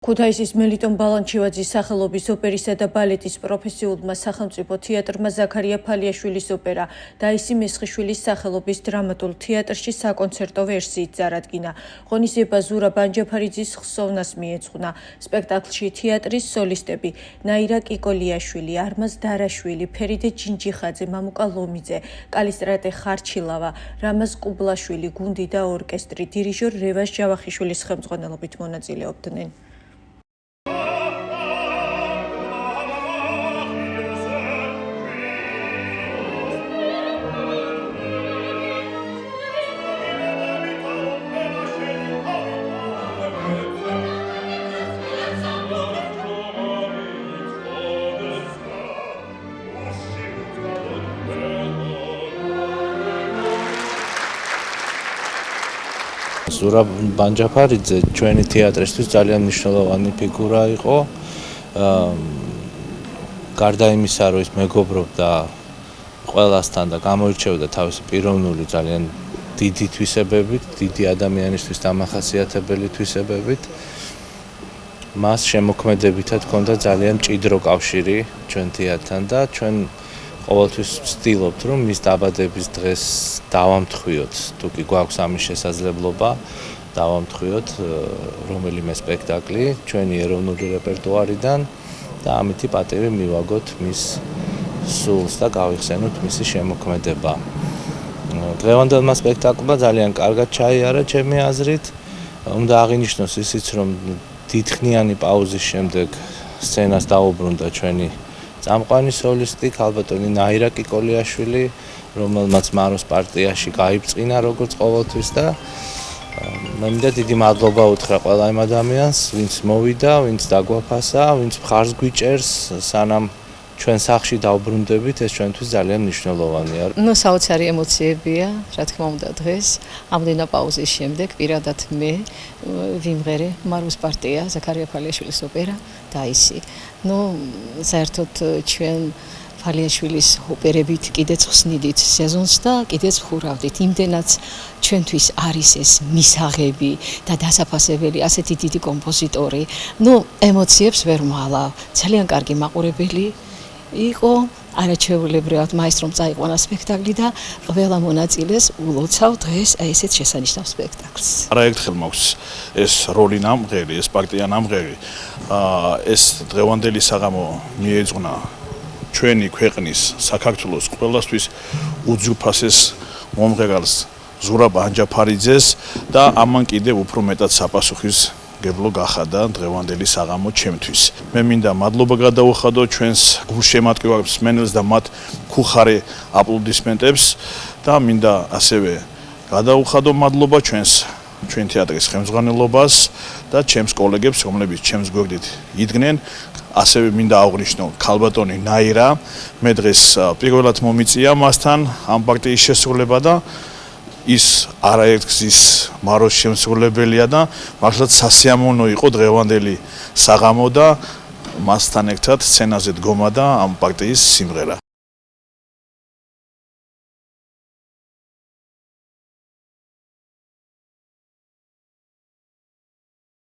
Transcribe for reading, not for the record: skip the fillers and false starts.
ქუთაისის მელიტონ ბალანჩივაძის სახელობის ოპერისა და ბალეტის პროფესიულმა სახელმწიფო თეატრმა ზაქარია ფალიაშვილის ოპერა დაისი მესხიშვილის სახელობის დრამატულ თეატრში საკონცერტო ვერსიით წარადგინა. ღონისძიება ზურაბ ანჯაფარიძის ხსოვნას მიეძღვნა. სპექტაკლში თეატრის სოლისტები ნაირა კიკოლიაშვილი, არმაზ დარაშვილი, ფერიდე ჯინჯიხაძე, მამუკა ლომიძე, კალისტრატე ხარჩილავა, რამაზ კუბლაშვილი, გუნდი და ორკესტრი დირიჟორ რევაზ ჯავახიშვილის ხელმძღვანელობით მონაწილეობდნენ. ზურაბ ანჯაფარიძე ჩვენი თეატრისთვის ძალიან მნიშვნელოვანი ფიგურა იყო. გარდა იმისა, რომ ის მეგობრობდა ყველასთან და გამოირჩეოდა თავისი პიროვნული ძალიან დიდი თვისებებით, დიდი ადამიანისთვის დამახასიათებელი თვისებებით, მას შემოქმედებითად ჰქონდა ძალიან მჭიდრო კავშირი ჩვენ თეატრთან და ჩვენ ყოველთვის ვცდილობთ, რომ მის დაბადების დღეს დავამთხვიოთ, თუ კი გვაქვს ამის შესაძლებლობა, დავამთხვიოთ რომელიმე სპექტაკლი ჩვენი ეროვნული რეპერტუარიდან და ამითი პატივი მივაგოთ მის სულს და გავიხსენოთ მისი შემოქმედება. დღევანდელმა სპექტაკლმა ძალიან კარგად ჩაიარა ჩემი აზრით. უნდა აღინიშნოს ისიც, რომ დიდხნიანი პაუზის შემდეგ სცენას დაუბრუნდა ჩვენი წამყვანი სოლისტი ქალბატონი ნაირა კიკოლიაშვილი, რომელმაც მაროს პარტიაში გაიბწყინა როგორც ყოველთვის და მე მინდა დიდი მადლობა უთხრა ყველა იმ ადამიანს, ვინც მოვიდა, ვინც დაგვაფასა, ვინც მხარს გვიჭერს, სანამ ჩვენ სახლში დავბრუნდებით, ეს ჩვენთვის ძალიან მნიშვნელოვანია. საოცარი ემოციებია, რა თქმა უნდა დღეს, ამდენო პაუზის შემდეგ პირადად მე ვიმღერე მაროს პარტია, ზაქარია ფალიაშვილის ოპერა დაისი. საერთოდ ჩვენ ფალიაშვილის ოპერებით კიდეც ხსნიდით სეზონს და კიდეც ვხურავდით. იმდენაც ჩვენთვის არის ეს მისაღები და დასაფასებელი ასეთი დიდი კომპოზიტორი. ემოციებს ვერ მალავ. ძალიან კარგი მაყურებელი იყო, არაჩვეულებრივად მაესტრომ წაიყვანა სპექტაკლი და ყველა მონაწილეს ულოცავ დღეს ესეთ შესანიშნავ სპექტაკლს. არაერთხელ მაქვს ეს როლი ნამღერი, ეს პარტია ნამღერი. ეს დღევანდელი საღამო მიეძღვნა ჩვენი ქვეყნის საქართველოს ყველასთვის უძვირფასეს მომღერალს ზურაბ ანჯაფარიძეს და ამან კიდევ უფრო მეტად საპასუხისმგებლო გახადა დღევანდელი საღამო ჩემთვის. მე მინდა მადლობა გადაუხადო ჩვენს გულშემატკივარ მსმენელს და მათ ხუხარე აპლოდისმენტებს და მინდა ასევე გადაუხადო მადლობა ჩვენ თეატრის ხელმძღვანელობას და ჩემს კოლეგებს, რომლებიც ჩემს გვერდით იდგნენ. ასევე მინდა აღვნიშნო ქალბატონი ნაირა, მე დღეს პირველად მომიწია მასთან ამ პარტიის შესრულება და ის არაერთგზის მაროს შემსრულებელია და მართლაც სასიამოვნო იყო დღევანდელი საღამო და მასთან ერთად სცენაზე დგომა და ამ პარტიის სიმღერა.